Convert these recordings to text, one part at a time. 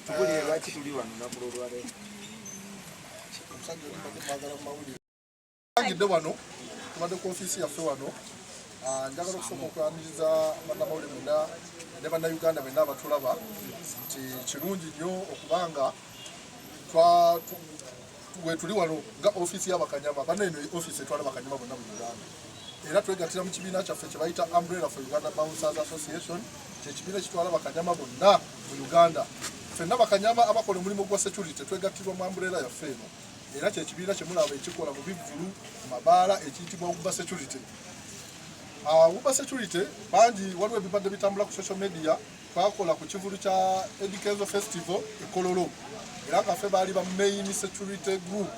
tubulire lwaki tuli wano nakulo olwaleero. Ngidde wano tubadde ku ofiisi yaffe wano. Njagala okusooka okwaniriza bannamawulire mwenna ne bannayuganda benna abatulaba nti kirungi nnyo okubanga we tuli wano nga ofiisi y'abakanyama banne eno ofiisi etwala bakanyama bonna mu Uganda era twegattira mu kibiina kyaffe kye bayita Umbrella for Uganda Bouncers Association kyekibiina kitwala bakanyama bonna mu Uganda. Ffenna bakanyama abakola omulimu gwa security twegattirwa mu Umbrella yaffe eno era kyekibiina kye mulaba ekikola mu bivvulu mu mabaala ekiyitibwa Uba Security. Uba Security bangi waliwo ebibadde bitambula ku social media twakola ku kivulu kya Edikenzo Festival e Kololo era nga ffe baali ba main security group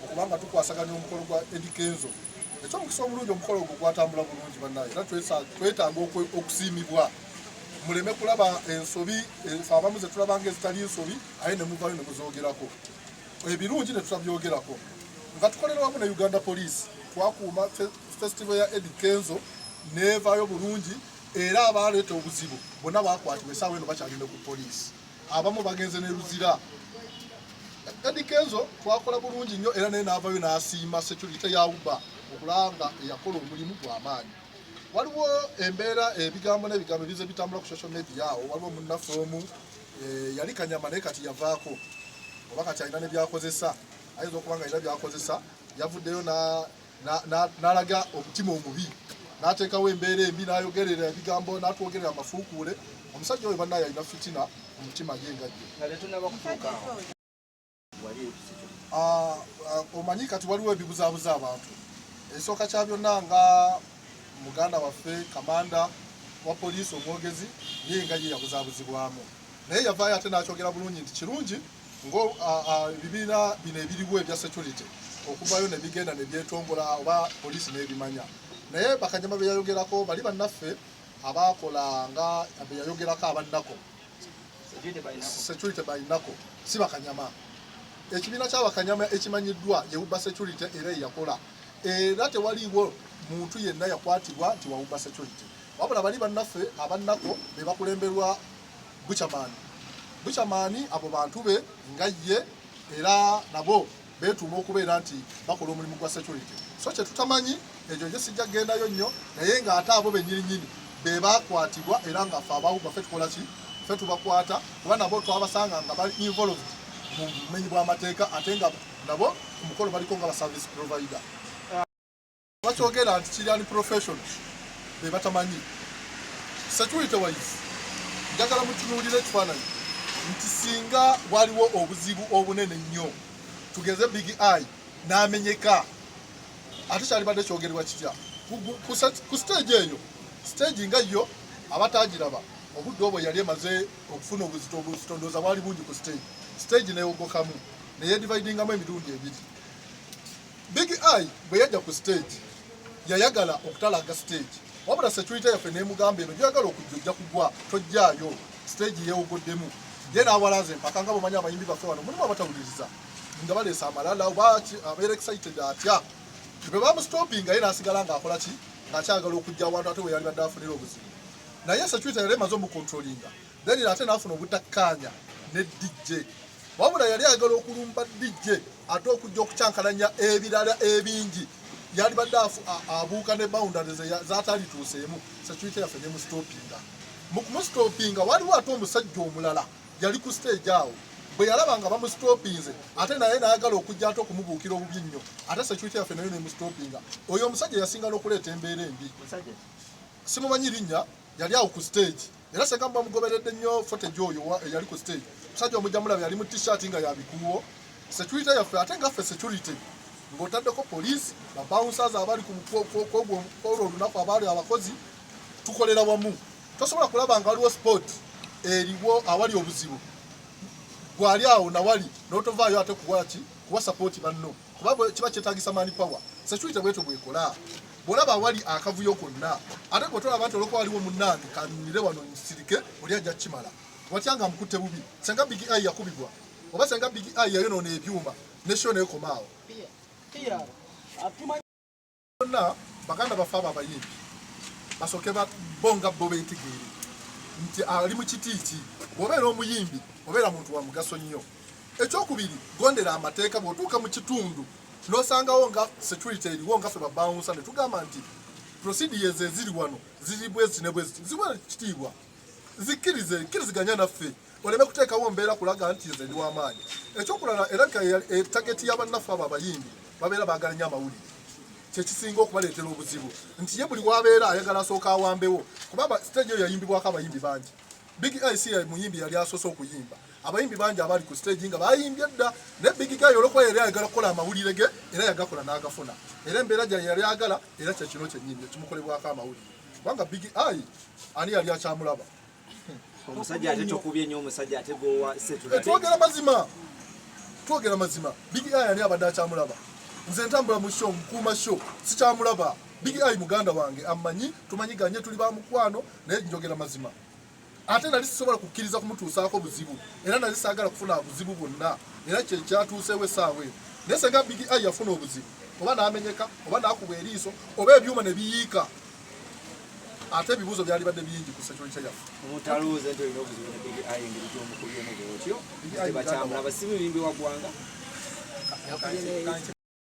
okubanga tukwasaganya omukolo gwa Edikenzo. Ekyomukisa omulungi omukolo ogwo gwatambula bulungi bannaye era twetaaga okusiimibwa muleme kulaba ensobi abamu ze tulabanga ezitali nsobi aye ne muvayo ne muzoogerako ebirungi ne tutabyogerako nga tukolera wamu ne Uganda Police twakuuma festival ya Edikenzo nevayo bulungi era abaleeta obuzibu bonna bakwatibwa essaawa eno bakyagenda ku poliisi abamu bagenze ne Luzira. Edikenzo twakola bulungi nnyo era naye n'avayo n'asiima security ya Uba okulanga eyakola omulimu gw'amaanyi. Waliwo embeera ebigambo n'ebigambo ebize bitambula ku social media awo waliwo munnaffe omu yali kanyama naye kati yavaako oba kati alina ne byakozesa ayinza okuba nga alina byakozesa yavuddeyo n'alaga omutima omubi n'ateekawo embeera embi n'ayogerera ebigambo n'atwogerera amafuukuule. Omusajja oyo bannaye alina fitina mu mutima gyengajje. Omanyi kati waliwo ebibuzaabuza abantu. Ekisooka kya byonna nga muganda waffe kamanda wa poliisi omwogezi ye nga ye yabuzaabuzibwamu naye yavaayo ate n'akyogera bulungi nti kirungi ebibiina bino ebiriwo ebya security okuvayo ne bigenda ne byetongola oba poliisi n'ebimanya. Naye bakanyama be yayogerako bali bannaffe abaakola nga be yayogerako abannako security balinako si bakanyama. Ekibiina ky'abakanyama ekimanyiddwa ye Uba Security era yakola era tewaliwo muntu yenna yakwatibwa nti wa Uba Security wabula bali bannaffe abannako be bakulemberwa Buchamaani abo bantu be nga ye era nabo beetuma okubeera nti bakola omulimu gwa security. So kye tutamanyi ekyo gye sijja kugendayo nnyo naye ng'ate abo bennyininyini be baakwatibwa era nga ffe abawuba ffe tukola ki ffe tubakwata kuba nabo twabasanga nga bali involved mu bumenyi bw'amateeka ate nga nabo ku mukolo baliko nga ba service provider. Bakyogera nti kiri ani profession be batamanyi security wise njagala mutunuulire ekifaananyi nti singa waliwo obuzibu obunene nnyo tugeze Big Eye n'amenyeka ate kyalibadde kyogerwa kitya ku stage eyo stage nga yo abatagiraba obudde obwo yali emaze okufuna obuzito ndowooza bwali bungi ku stage neyogokamu neyedividingamu emirundi ebiri. Big Eye bwe yajja ku stage yayagala okutalaga stage wabula security yaffe nemugamba eno gyagala okujja kugwa tojjaayo stage yewogoddemu ye n'awalaza empaka nga bwemanyi abayimbi baffe wano mulimu abatawuliriza nga baleesa amalala oba abeera excited atya bwe bamustoppinga ye n'asigala ng'akola ki ng'akyagala okujja awantu ate we yali badde afunira obuzibu naye security yali emaze omukontrolinga then ate n'afuna obutakkaanya ne DJ wabula yali ayagala okulumba DJ ate okujja okucyankalanya ebirala ebingi yali badde abuuka ne boundaries zaatalituuseemu security yaffe ne mustopinga mu kumustopinga waliwo ate omusajja omulala yali ku stage awo bwe yalaba nga bamustopinze ate naye n'ayagala okujja ate okumubuukira obubi nnyo ate security yaffe nayo nemustopinga. Oyo omusajja yasinga n'okuleeta embeera embi simumanyi linnya yali awo ku stage era senga bamugoberedde nnyo footage oyo eyali ku stage omusajja omujja mulaba yali mu t-shirt nga yabikuuwo security yaffe ate ngaffe security ng'otaddeko poliisi ba bouncers abali kwolwo olunaku abaali abakozi tukolera wamu tosobola kulaba nga waliwo sport eriwo awali obuzibu gwali awo nawali n'otovaayo ate kuwa support banno kuba kiba kyetaagisa mani power security bwetyo bwekola bw'olaba awali akavuyo konna ate bw'otolaba nti olwokuba waliwo munnange kannyire wano nsirike oli ajja kukimala watya nga mukutte bubi senga Big Eye yakubibwa oba senga Big Eye yayonoona ebyuma ne show neekomaawo bonna baganda baffe abo abayimbi basooke bonga bo beetegeere nti ali mu kitiiki bw'obeera omuyimbi obeera muntu wa mugaso nnyo. Ekyokubiri, gondera amateeka. Bw'otuuka mu kitundu n'osangawo nga security eriwo nga ffe babawunsa ne tugamba nti procedures eziri wano ziri bwezi ne bwezi ziwe ekitiibwa zikkiriziganya naffe oleme kuteekawo mbeera kulaga nti nze ndi w'amaanyi. Ekyokulala era etageti y'abannaffe abo abayimbi babeera baagala nnyo amawulire, kyekisinga okubaleetera obuzibu nti ye buli wabeera ayagala asooka awambewo kuba stage eyo yayimbibwako abayimbi bangi. Big IC muyimbi yali asoose okuyimba, abayimbi bangi abali ku stage nga bayimbye dda, ne Big Guy olwokuba yali ayagala kukola amawulire ge era yagakola n'agafuna, era embeera gye yali ayagala era kyekino kyennyini ekimukolebwako amawulire kubanga Big I ani yali akyamulaba. Omusajja ate tokubye nnyo omusajja ate gowa setula. Twogera mazima. Big I ani abadde akyamulaba. Nze ntambula mu show nkuuma show sikyamulaba. Big I muganda wange amanyi tumanyiganye tuli ba mukwano naye njogera mazima. Ate nali sisobola kukkiriza kumutuusaako buzibu era nali saagala kufuna buzibu bwonna era kye kyatuuseewo essaawa eyo. Naye senga Big I yafuna obuzibu oba n'amenyeka oba n'akubwa eriiso oba ebyuma ne biyiika, ate ebibuuzo byali badde bingi ku security yaffe. Omutaluuze nti olina obuzibu ne Big I engeri gy'omukubyemu bwotyo tebakyamulaba si muyimbi wa ggwanga.